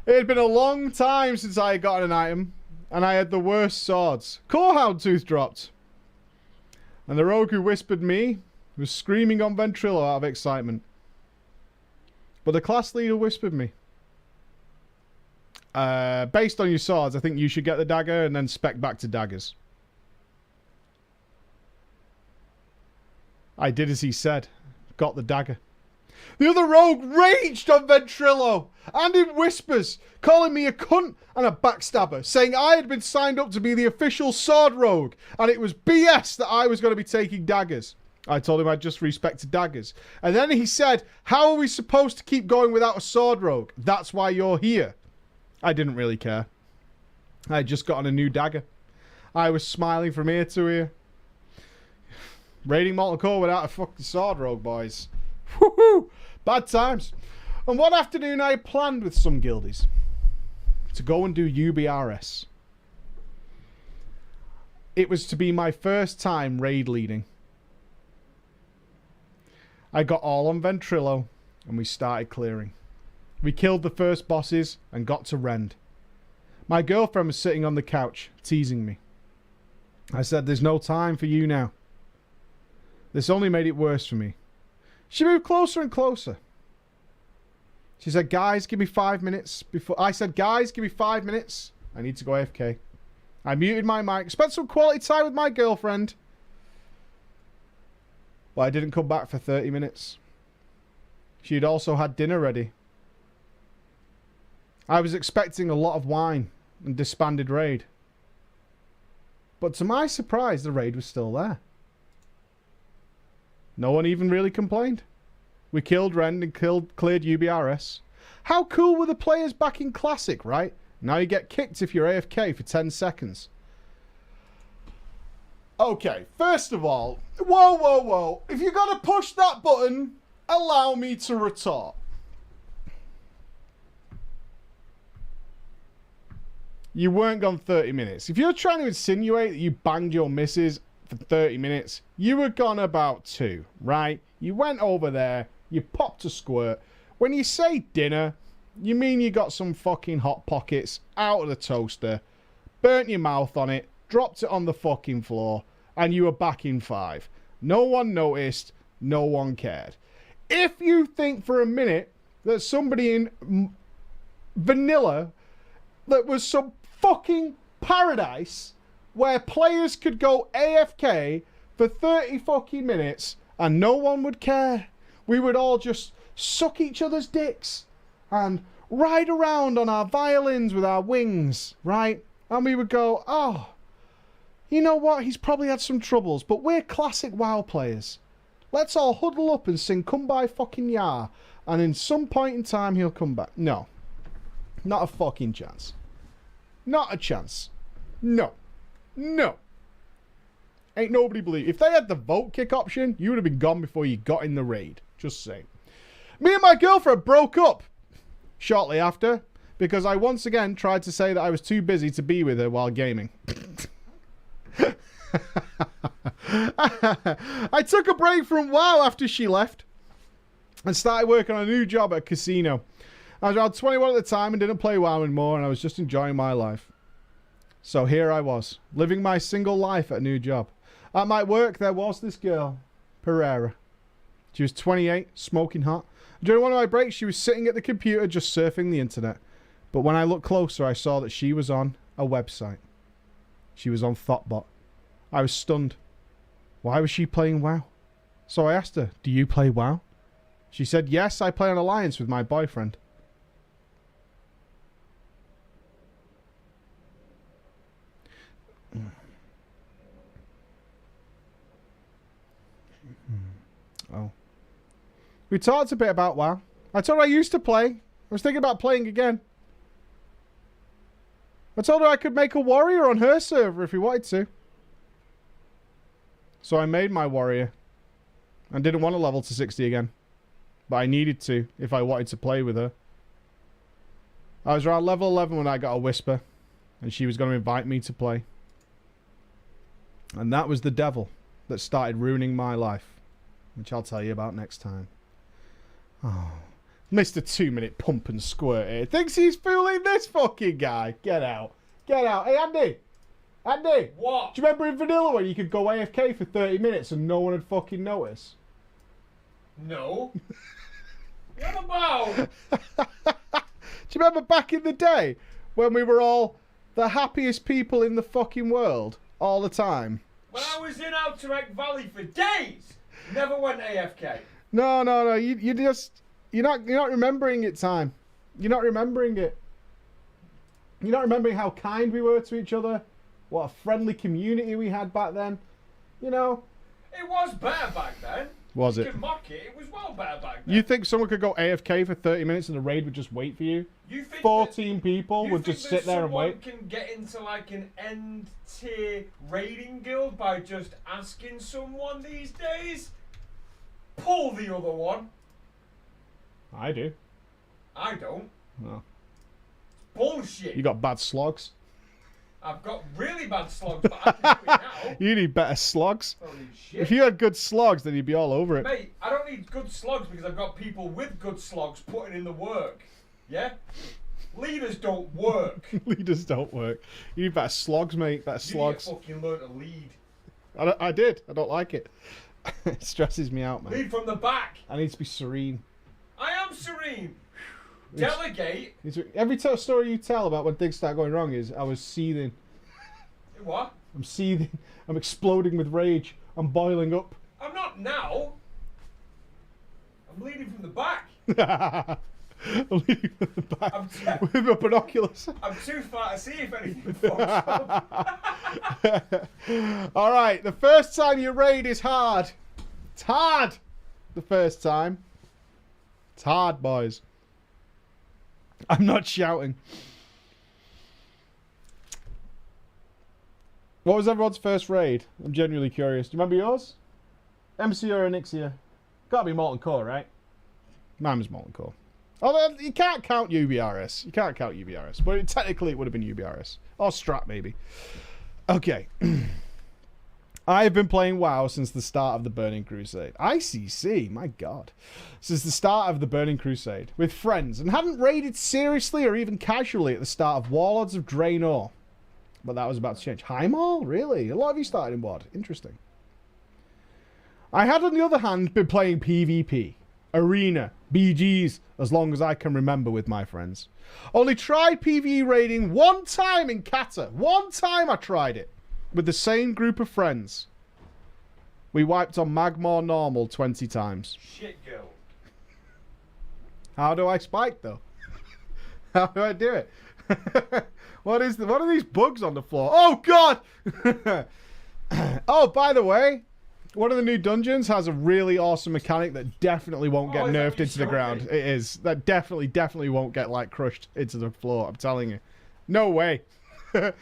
had been a long time since I had gotten an item, and I had the worst swords. Corehound Tooth dropped. And the rogue who whispered me was screaming on Ventrilo out of excitement. But the class leader whispered me, based on your swords, I think you should get the dagger and then spec back to daggers. I did as he said. Got the dagger. The other rogue raged on Ventrilo, and in whispers, calling me a cunt and a backstabber, saying I had been signed up to be the official sword rogue, and it was BS that I was going to be taking daggers. I told him I'd just respected daggers. And then he said, how are we supposed to keep going without a sword rogue? That's why you're here. I didn't really care. I had just gotten a new dagger. I was smiling from ear to ear. Raiding Molten Core without a fucking sword rogue, boys. Woohoo! Bad times. And one afternoon I had planned with some guildies to go and do UBRS. It was to be my first time raid leading. I got all on Ventrilo and we started clearing. We killed the first bosses and got to Rend. My girlfriend was sitting on the couch, teasing me. I said, there's no time for you now. This only made it worse for me. She moved closer and closer. She said, guys, give me 5 minutes. I said, guys, give me 5 minutes. I need to go AFK. I muted my mic, spent some quality time with my girlfriend. But I didn't come back for 30 minutes. She'd also had dinner ready. I was expecting a lot of wine and disbanded raid. But to my surprise, the raid was still there. No one even really complained. We killed Rend and cleared UBRS. How cool were the players back in Classic, right? Now you get kicked if you're AFK for 10 seconds. Okay, first of all, whoa. If you're going to push that button, allow me to retort. You weren't gone 30 minutes. If you're trying to insinuate that you banged your missus for 30 minutes, you were gone about 2, right? You went over there, you popped a squirt. When you say dinner, you mean you got some fucking Hot Pockets out of the toaster, burnt your mouth on it, dropped it on the fucking floor, and you were back in 5. No one noticed, no one cared. If you think for a minute that somebody in vanilla, that was some fucking paradise where players could go AFK for 30 fucking minutes and no one would care. We would all just suck each other's dicks and ride around on our violins with our wings, right? And we would go, oh, you know what? He's probably had some troubles, but we're classic WoW players. Let's all huddle up and sing Come By Fucking Ya, and in some point in time he'll come back. No. Not a fucking chance. Not a chance. No. No. Ain't nobody believe. If they had the vote kick option, you would have been gone before you got in the raid. Just saying. Me and my girlfriend broke up shortly after because I once again tried to say that I was too busy to be with her while gaming. I took a break from WoW after she left and started working on a new job at a casino. I was around 21 at the time and didn't play WoW anymore, and I was just enjoying my life. So here I was, living my single life at a new job. At my work, there was this girl, Pereira. She was 28, smoking hot. During one of my breaks, she was sitting at the computer just surfing the internet. But when I looked closer, I saw that she was on a website. She was on Thoughtbot. I was stunned. Why was she playing WoW? So I asked her, do you play WoW? She said, yes, I play on Alliance with my boyfriend. Oh. We talked a bit about WoW. I told her I used to play. I was thinking about playing again. I told her I could make a warrior on her server if we wanted to. So I made my warrior. And didn't want to level to 60 again. But I needed to if I wanted to play with her. I was around level 11 when I got a whisper. And she was going to invite me to play. And that was the devil that started ruining my life. Which I'll tell you about next time. Oh, Mr. 2-minute pump and squirt here. Thinks he's fooling this fucking guy. Get out. Get out. Hey, Andy. Andy. What? Do you remember in Vanilla when you could go AFK for 30 minutes and no one would fucking notice? No. What about? Do you remember back in the day when we were all the happiest people in the fucking world all the time? When I was in Outer Egg Valley for days. Never went AFK. No. You're not remembering it, Time. You're not remembering it. You're not remembering how kind we were to each other. What a friendly community we had back then. You know. It was better back then. Was You it? can mock it. It was well better back then. You think someone could go AFK for 30 minutes and the raid would just wait for you? You think 14 people you would think just that sit there and someone wait? can get into like an end tier raiding guild by just asking someone these days? Pull the other one. I do. I don't. No. Bullshit. You got bad slogs. I've got really bad slugs, but I can do it now. You need better slogs. Holy shit. If you had good slogs, then you'd be all over it. Mate, I don't need good slugs because I've got people with good slugs putting in the work. Yeah? Leaders don't work. Leaders don't work. You need better slogs, mate. Better slogs. You need to fucking learn to lead. I did. I don't like it. It stresses me out, man. Lead from the back. I need to be serene. I am serene. Delegate. Every story you tell about when things start going wrong is I was seething. What? I'm seething. I'm exploding with rage. I'm boiling up. I'm not now. I'm leading from the back. I'm leading from the back I'm with my binoculars. I'm too far to see if anything fucks up. All right, the first time you raid is hard. It's hard. The first time. It's hard, boys. I'm not shouting. What was everyone's first raid? I'm genuinely curious. Do you remember yours? MC or Anixia? Gotta be Molten Core, right? Mine was Molten Core. Although you can't count UBRS. You can't count UBRS. But technically it would have been UBRS. Or Strat, maybe. Okay. I've been playing WoW since the start of the Burning Crusade. ICC, my god. Since the start of the Burning Crusade. With friends. And hadn't raided seriously or even casually at the start of Warlords of Draenor. But that was about to change. Highmaul? Really? A lot of you started in WoD. Interesting. I had, on the other hand, been playing PvP. Arena. BGs. As long as I can remember with my friends. Only tried PvE raiding one time in Kata. One time I tried it. With the same group of friends. We wiped on Magmar normal 20 times. Shit, girl. How do I spike, though? How do I do it? What are these bugs on the floor? Oh, God! Oh, by the way, one of the new dungeons has a really awesome mechanic that definitely won't get nerfed into the ground. It is. That definitely won't get, like, crushed into the floor. I'm telling you. No way. It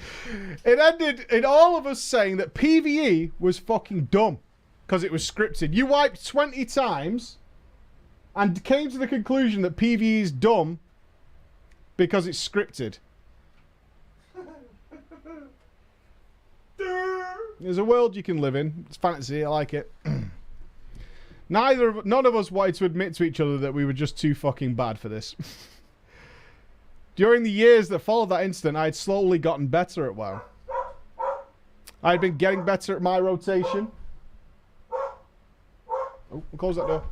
ended in all of us saying that PvE was fucking dumb because it was scripted. You wiped 20 times and came to the conclusion that PvE is dumb because it's scripted. There's a world you can live in. It's fantasy. I like it. None of us wanted to admit to each other that we were just too fucking bad for this. During the years that followed that incident, I had slowly gotten better at WoW. I had been getting better at my rotation. Oh, close that door.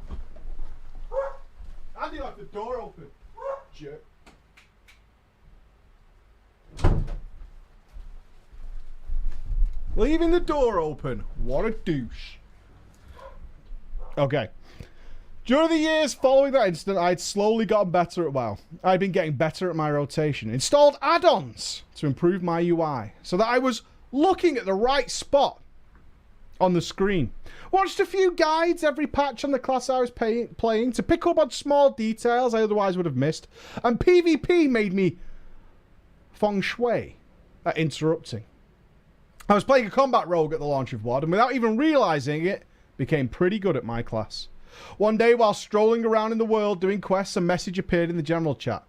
Andy left the door open. Jerk. Leaving the door open. What a douche. Okay. During the years following that incident, I had slowly gotten better at WoW. I had been getting better at my rotation. Installed add-ons to improve my UI so that I was looking at the right spot on the screen. Watched a few guides every patch on the class I was playing to pick up on small details I otherwise would have missed. And PvP made me feng shui at interrupting. I was playing a combat rogue at the launch of WoD and without even realising it, became pretty good at my class. One day, while strolling around in the world doing quests, a message appeared in the general chat.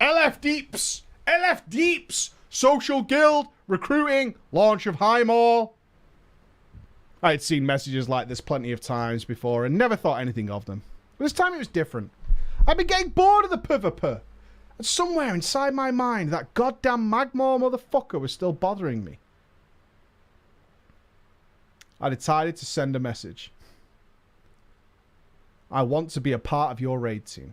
LF Deeps! LF Deeps! Social Guild! Recruiting! Launch of Highmaul! I had seen messages like this plenty of times before and never thought anything of them. But this time it was different. I'd been getting bored of the PvP. And somewhere inside my mind, that goddamn Magmar motherfucker was still bothering me. I decided to send a message. I want to be a part of your raid team.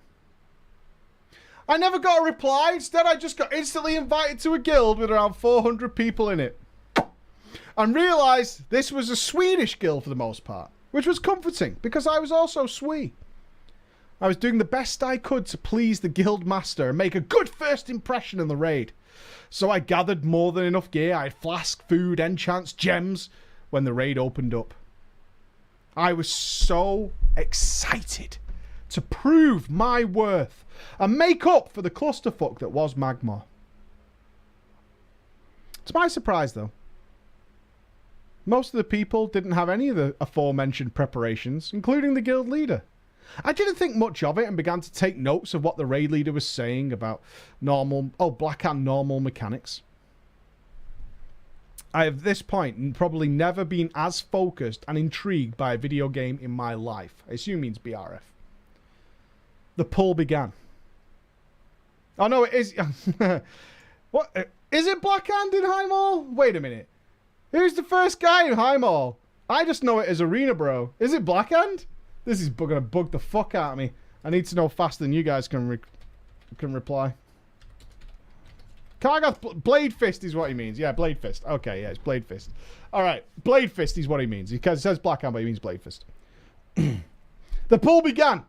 I never got a reply. Instead, I just got instantly invited to a guild with around 400 people in it. And realised this was a Swedish guild for the most part. which was comforting because I was also sweet. I was doing the best I could to please the guild master and make a good first impression in the raid. So I gathered more than enough gear. I had flask, food, enchants, gems when the raid opened up. I was so excited to prove my worth and make up for the clusterfuck that was Magmar. To my surprise, though, most of the people didn't have any of the aforementioned preparations, including the guild leader. I didn't think much of it and began to take notes of what the raid leader was saying about Blackhand normal mechanics. I have at this point probably never been as focused and intrigued by a video game in my life. I assume means BRF. The pull began. Oh no, it is. What? Is it Blackhand in High Mall? Wait a minute. Who's the first guy in High Mall? I just know it as Arena Bro. Is it Blackhand? This is going to bug the fuck out of me. I need to know faster than you guys can reply. Blade Fist is what he means. Yeah, Blade Fist. Okay, yeah, it's Blade Fist. Alright, Blade Fist is what he means. He says Blackhand, but he means Blade Fist. The pull began.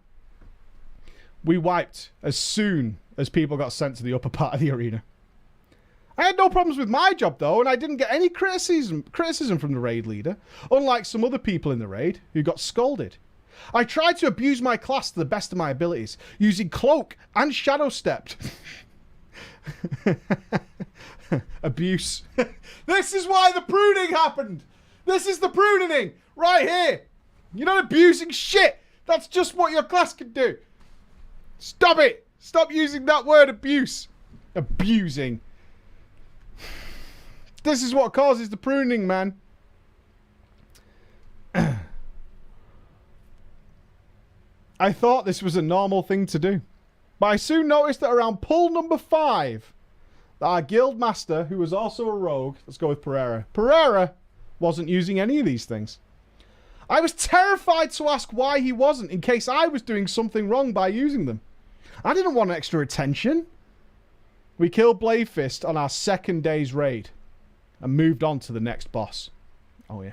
We wiped as soon as people got sent to the upper part of the arena. I had no problems with my job, though, and I didn't get any criticism from the raid leader, unlike some other people in the raid who got scolded. I tried to abuse my class to the best of my abilities, using Cloak and Shadow Stepped. Abuse. This is why the pruning happened. This is the pruning right here. You're not abusing shit. That's just what your class can do. Stop it. Stop using that word abuse. Abusing. This is what causes the pruning, man. I thought this was a normal thing to do. But I soon noticed that around pull number 5, that our guild master, who was also a rogue, let's go with Pereira. Pereira wasn't using any of these things. I was terrified to ask why he wasn't, in case I was doing something wrong by using them. I didn't want extra attention. We killed Blade Fist on our second day's raid and moved on to the next boss. Oh yeah.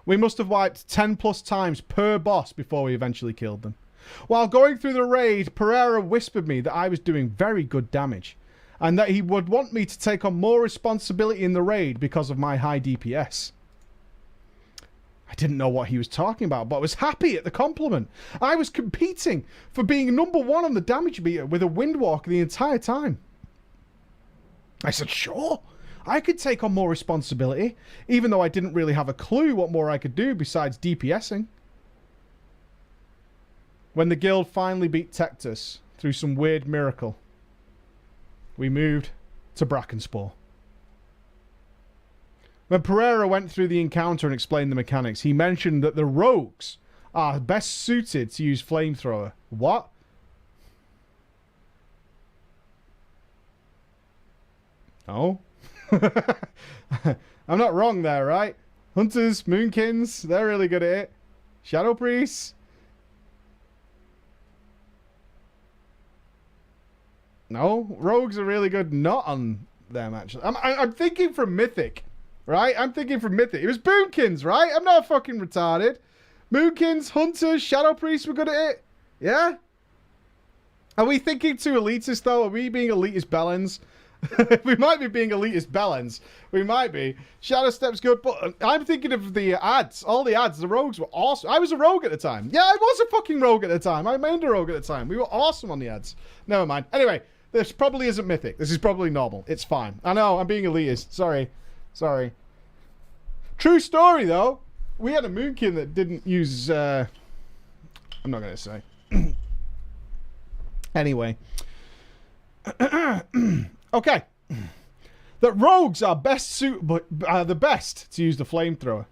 We must have wiped 10 plus times per boss before we eventually killed them. While going through the raid, Pereira whispered me that I was doing very good damage and that he would want me to take on more responsibility in the raid because of my high DPS. I didn't know what he was talking about, but I was happy at the compliment. I was competing for being number 1 on the damage meter with a Windwalker the entire time. I said, sure, I could take on more responsibility, even though I didn't really have a clue what more I could do besides DPSing. When the guild finally beat Tectus through some weird miracle, we moved to Brackenspore. When Pereira went through the encounter and explained the mechanics, he mentioned that the rogues are best suited to use flamethrower. What? Oh? I'm not wrong there, right? Hunters, Moonkins, they're really good at it. Shadow Priests. No, rogues are really good not on them, actually. I'm thinking from Mythic, right? I'm thinking from Mythic. It was Boomkins, right? I'm not fucking retarded. Moonkins, Hunters, Shadow Priests were good at it. Yeah? Are we thinking too elitist, though? Are we being elitist Bellens? We might be being elitist Bellens. We might be. Shadow Step's good, but I'm thinking of the ads. All the ads, the rogues were awesome. I was a rogue at the time. Yeah, I was a fucking rogue at the time. I mained a rogue at the time. We were awesome on the ads. Never mind. Anyway, this probably isn't Mythic. This is probably normal. It's fine. I know, I'm being elitist. Sorry. Sorry. True story, though. We had a Moonkin that didn't use... I'm not going to say. Anyway. Okay. That rogues are the best to use the flamethrower.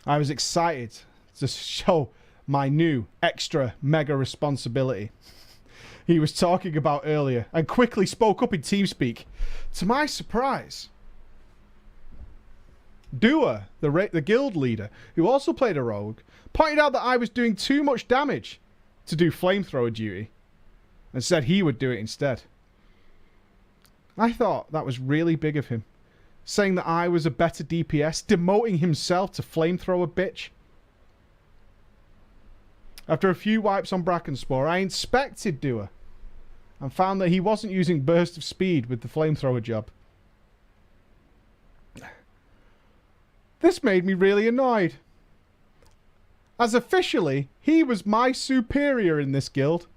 I was excited to show my new extra mega responsibility he was talking about earlier and quickly spoke up in TeamSpeak. To my surprise, Dua, the guild leader, who also played a rogue, pointed out that I was doing too much damage to do flamethrower duty and said he would do it instead. I thought that was really big of him saying that I was a better DPS, demoting himself to flamethrower bitch. After a few wipes on Brackenspore, I inspected Doer and found that he wasn't using burst of speed with the flamethrower job. This made me really annoyed, as officially he was my superior in this guild,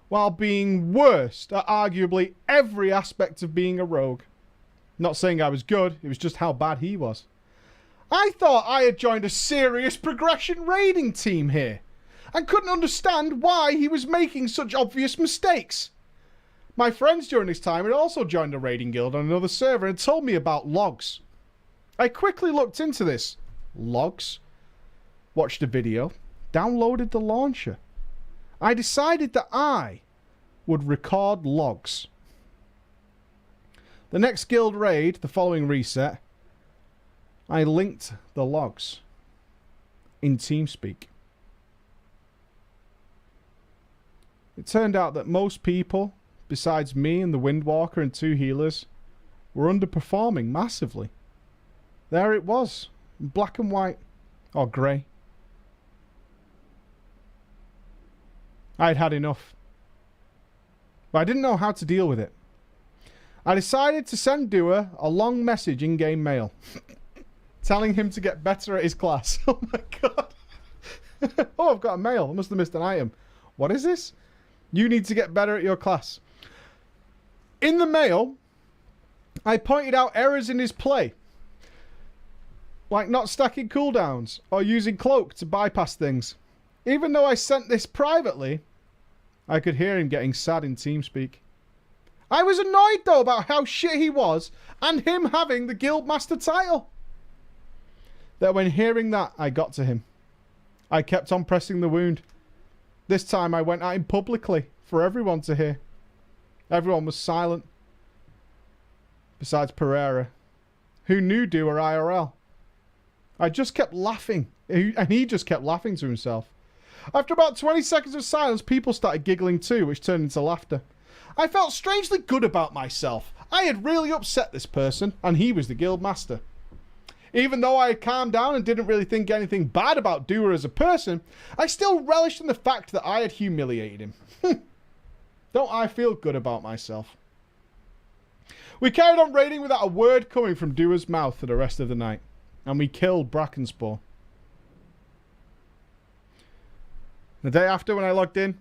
while being worst at arguably every aspect of being a rogue. Not saying I was good, it was just how bad he was. I thought I had joined a serious progression raiding team here, and couldn't understand why he was making such obvious mistakes. My friends during this time had also joined a raiding guild on another server and told me about logs. I quickly looked into this. Logs? Watched a video. Downloaded the launcher. I decided that I would record logs. The next guild raid, the following reset, I linked the logs in TeamSpeak. It turned out that most people, besides me and the Windwalker and 2 healers, were underperforming massively. There it was, black and white, or grey. I'd had enough, but I didn't know how to deal with it. I decided to send Doer a long message in-game mail, telling him to get better at his class. Oh my god. Oh, I've got a mail. I must have missed an item. What is this? You need to get better at your class. In the mail, I pointed out errors in his play, like not stacking cooldowns or using cloak to bypass things. Even though I sent this privately, I could hear him getting sad in TeamSpeak. I was annoyed though about how shit he was and him having the Guildmaster title. That when hearing that, I got to him. I kept on pressing the wound. This time I went at him publicly for everyone to hear. Everyone was silent. Besides Pereira, who knew Doer IRL. I just kept laughing, and he just kept laughing to himself. After about 20 seconds of silence, people started giggling too, which turned into laughter. I felt strangely good about myself. I had really upset this person, and he was the guild master. Even though I had calmed down and didn't really think anything bad about Doer as a person, I still relished in the fact that I had humiliated him. Don't I feel good about myself? We carried on raiding without a word coming from Doer's mouth for the rest of the night. And we killed Brackenspore. The day after, when I logged in,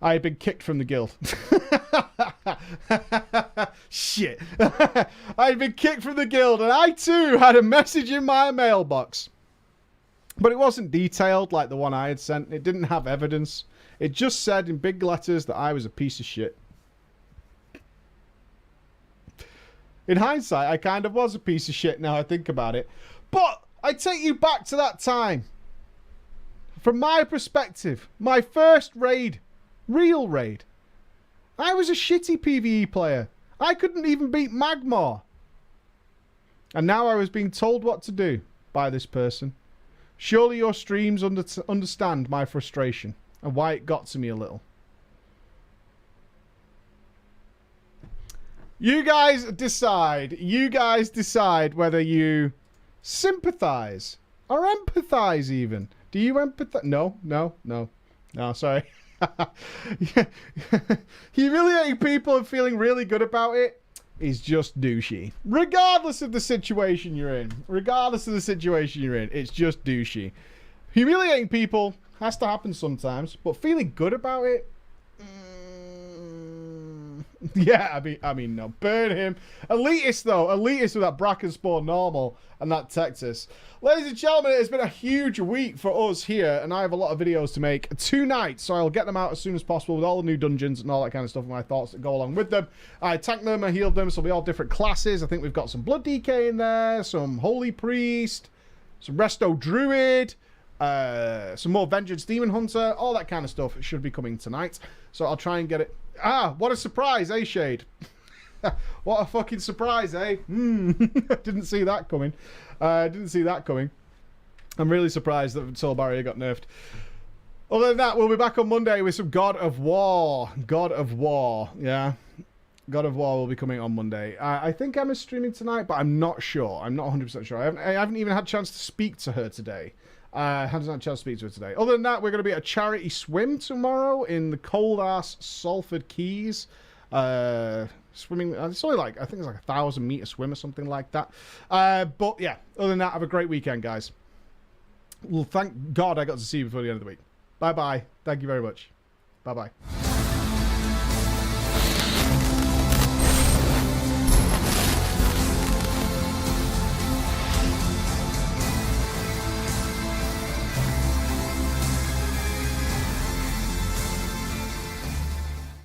I had been kicked from the guild. Shit. I had been kicked from the guild, and I too had a message in my mailbox. But it wasn't detailed like the one I had sent. It didn't have evidence. It just said in big letters that I was a piece of shit. In hindsight, I kind of was a piece of shit now I think about it. But I take you back to that time. From my perspective, my first raid, real raid, I was a shitty PvE player. I couldn't even beat Magmar. And now I was being told what to do by this person. Surely your streams understand my frustration and why it got to me a little. You guys decide. You guys decide whether you sympathize or empathize even. Do you empathize? No, sorry. Humiliating people and feeling really good about it is just douchey. Regardless of the situation you're in. It's just douchey. Humiliating people has to happen sometimes, but feeling good about it? Yeah, I mean, no. Burn him. Elitist, though. Elitist with that Brackenspore normal and that Texas. Ladies and gentlemen, it's been a huge week for us here, and I have a lot of videos to make tonight, so I'll get them out as soon as possible with all the new dungeons and all that kind of stuff and my thoughts that go along with them. I tanked them, I healed them, so they'll be all different classes. I think we've got some Blood DK in there, some Holy Priest, some Resto Druid, some more Vengeance Demon Hunter, all that kind of stuff should be coming tonight. So I'll try and get it. Ah, what a surprise, eh, Shade? What a fucking surprise, eh? Didn't see that coming. I'm really surprised that Soul Barrier got nerfed. Other than that, we'll be back on Monday with some God of War. God of War, yeah. God of War will be coming on Monday. I think Emma's streaming tonight, but I'm not sure. I'm not 100% sure. I haven't even had a chance to speak to her today. Haven't had a chance to speak to her today. Other than that, we're going to be at a charity swim tomorrow in the cold-ass Salford Keys. Swimming, it's only like, I think it's like 1,000-meter swim or something like that. But yeah, other than that, have a great weekend, guys. Well, thank God I got to see you before the end of the week. Bye-bye. Thank you very much. Bye-bye.